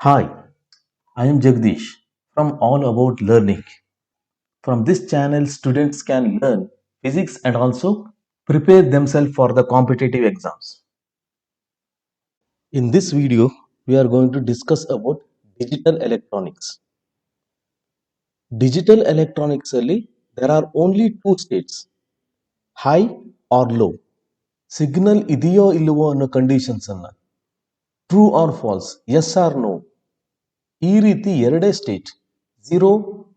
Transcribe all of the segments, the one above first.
Hi, I am Jagdish from All About Learning. From this channel, students can learn physics and also prepare themselves for the competitive exams. In this video, we are going to discuss about digital electronics. Digital electronics ಅಲ್ಲಿ there are only two states, high or low. Signal ಇದೆಯೋ ಇಲ್ಲವೋ ಅನ್ನೋ conditions ಅನ್ನ true or false, yes or no, ಈ ರೀತಿ ಎರಡೇ state 0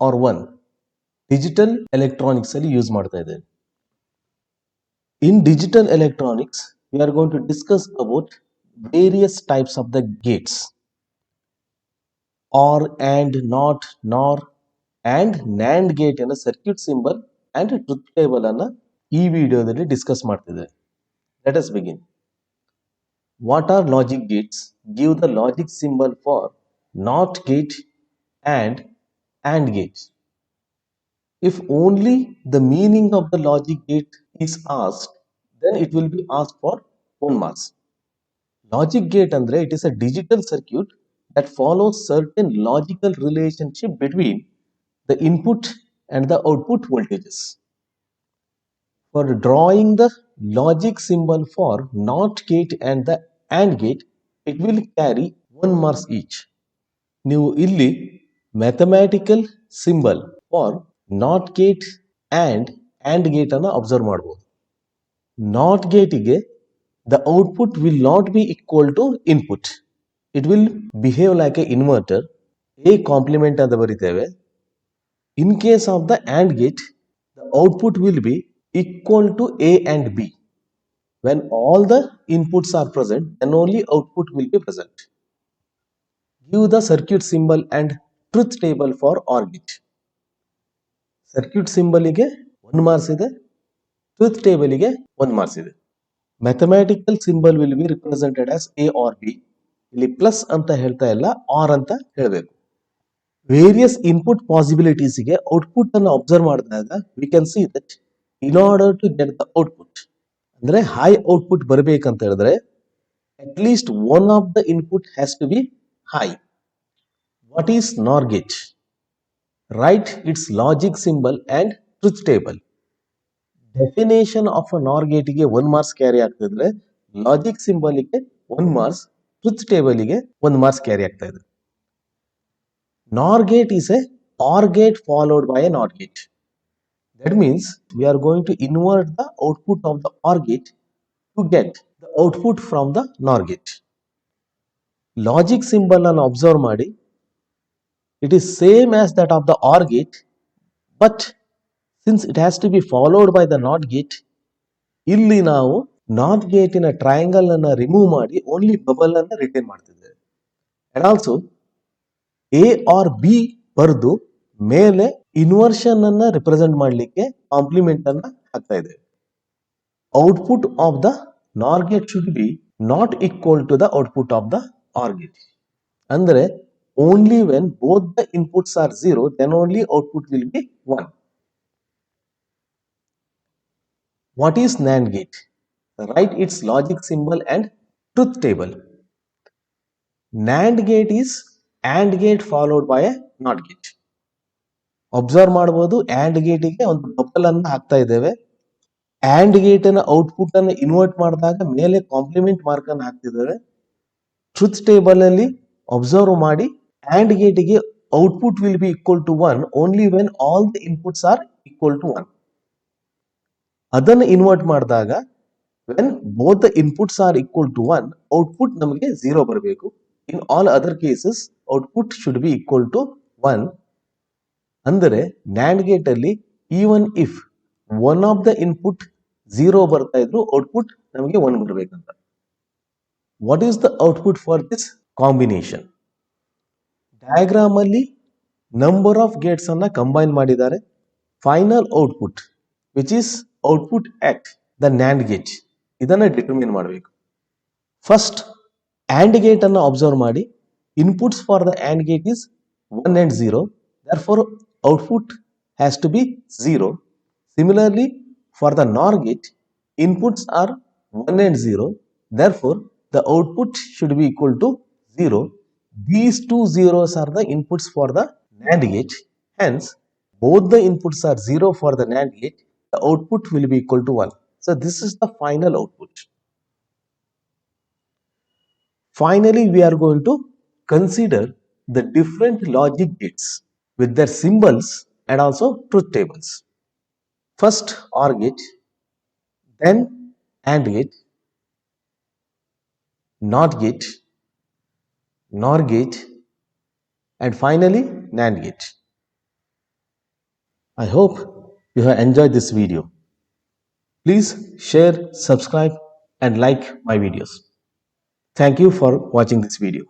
or 1 digital electronics ಅಲ್ಲಿ use ಮಾಡ್ತಾ ಇದ್ದೇವೆ. In digital electronics, we are going to discuss about various types of the gates, or and not nor and NAND gate ಅನ್ನ circuit symbol and truth table ಅನ್ನ ಈ ವಿಡಿಯೋದಲ್ಲಿ discuss ಮಾಡ್ತಿದ್ದೇವೆ. Let us begin. What are logic gates? Give the logic symbol for NOT gate and AND gate. If only the meaning of the logic gate is asked, then it will be asked for 1 marks. Logic gate andre it is a digital circuit that follows certain logical relationship between the input and the output voltages. For drawing the logic symbol for NOT gate and the AND gate, it will carry 1 marks each. ನೀವು ಇಲ್ಲಿ mathematical symbol for not gate and and gate ಅನ್ನು observe ಮಾಡಬಹುದು. Not ಗೇಟಿಗೆ the output will not be equal to input. It will behave like a inverter. A complement ಅಂತ ಬರೀತೇವೆ. In case of the and gate, the output will be equal to A and B. When all the inputs are present, then only output will be present. Give the circuit symbol and truth table for OR gate. Circuit symbol ಗೆ 1 marks ಇದೆ, truth table ಗೆ 1 marks ಇದೆ. Mathematical symbol will be represented as A or B. ಇಲ್ಲಿ plus ಅಂತ ಹೇಳ್ತಾ ಇಲ್ಲ, R ಅಂತ ಹೇಳಬೇಕು. ವೇರಿಯಸ್ ಇನ್ಪುಟ್ ಪಾಸಿಬಿಲಿಟೀಸ್ ಗೆ ಔಟ್ಪುಟ್ ಅನ್ನು ಅಬ್ಸರ್ವ್ ಮಾಡಿದಾಗ we can see that in order to get the output, ಅಂದ್ರೆ ಹೈ ಔಟ್ಪುಟ್ ಬರಬೇಕಂತ ಹೇಳಿದ್ರೆ at least one of the input has to be high. What is NOR gate? Write its logic symbol and truth table. Definition of a NOR gate ಗೆ 1 marks carry ಆಗ್ತಿದ್ರೆ, logic symbol ಗೆ 1 marks, truth table ಗೆ 1 marks carry ಆಗ್ತಾ ಇದೆ. NOR gate is a OR gate followed by a NOT gate. That means we are going to invert the output of the OR gate to get the output from the NOR gate. Logic symbol ಅನ್ನು observe ಮಾಡಿ. It is same as that of the OR gate, but since it has to be followed by the NOT gate, ಇಲ್ಲಿ ನಾವು NOT gate ಇನ triangle ಅನ್ನು remove ಮಾಡಿ only bubble ಅನ್ನು retain ಮಾಡ್ತಿದ್ದೇವೆ. And also A or B ಬರೆದು ಮೇಲೆ inversion ಅನ್ನ ರಿಪ್ರೆಸೆಂಟ್ ಮಾಡಲಿಕ್ಕೆ ಕಾಂಪ್ಲಿಮೆಂಟ್ ಅನ್ನ ಹಾಕ್ತಾ ಇದ್ದೇವೆ. Output of the NOR gate should be not equal to the output of the OR gate. ಅಂದರೆ only when both the inputs are 0, then only output will be 1. What is NAND gate? Write its logic symbol and truth table. NAND gate is AND gate followed by a NOT gate. Observe ಮಾಡಬಹುದು, AND gate ಗೆ ಒಂದು bubble ಅನ್ನು ಹಾಕ್ತಾ ಇದ್ದೇವೆ. AND gate ನ output ಅನ್ನು invert ಮಾಡಿದಾಗ ಮೇಲೆ ಕಾಂಪ್ಲಿಮೆಂಟ್ ಮಾರ್ಕ್ ಅನ್ನು ಹಾಕ್ತಿದ್ದೇವೆ. ಟ್ರೂತ್ ಟೇಬಲ್ ಅಲ್ಲಿ ಅಬ್ಸರ್ವ್ ಮಾಡಿ, AND gate ಗೆ output will be equal to 1 only when all the inputs are equal to 1. ಅದನ್ನು ಇನ್ವರ್ಟ್ ಮಾಡಿದಾಗ when both the inputs are equal to 1, output ನಮಗೆ 0 ಬರಬೇಕು. In all other cases, output should be equal to 1. ಅಂದರೆ NAND gate ಅಲ್ಲಿ even if one of the input 0 ಬರ್ತಾ ಇದ್ರು, output ನಮಗೆ 1 ಬರಬೇಕಂತ. What is the output for this combination? Diagram ಅಲ್ಲಿ number of Gates ಅನ್ನ ಕಂಬೈನ್ ಮಾಡಿದ್ದಾರೆ. Final output which is output at the NAND gate, ಇದನ್ನ ಡಿಟರ್ಮಿನ್ ಮಾಡಬೇಕು. ಫಸ್ಟ್ AND ಗೇಟ್ ಅನ್ನು ಅಬ್ಸರ್ವ್ ಮಾಡಿ. Inputs for the AND gate is 1 and 0, therefore output has to be 0. Similarly, for the NOR gate, inputs are 1 and 0, therefore the output should be equal to 0. These two zeros are the inputs for the NAND gate. Hence, both the inputs are 0 for the NAND gate. The output will be equal to 1. So, this is the final output. Finally, we are going to consider the different logic gates with their symbols and also truth tables. First OR gate, then AND gate, NOT gate, NOR gate, and finally NAND gate. I hope you have enjoyed this video. Please share, subscribe, and like my videos. Thank you for watching this video.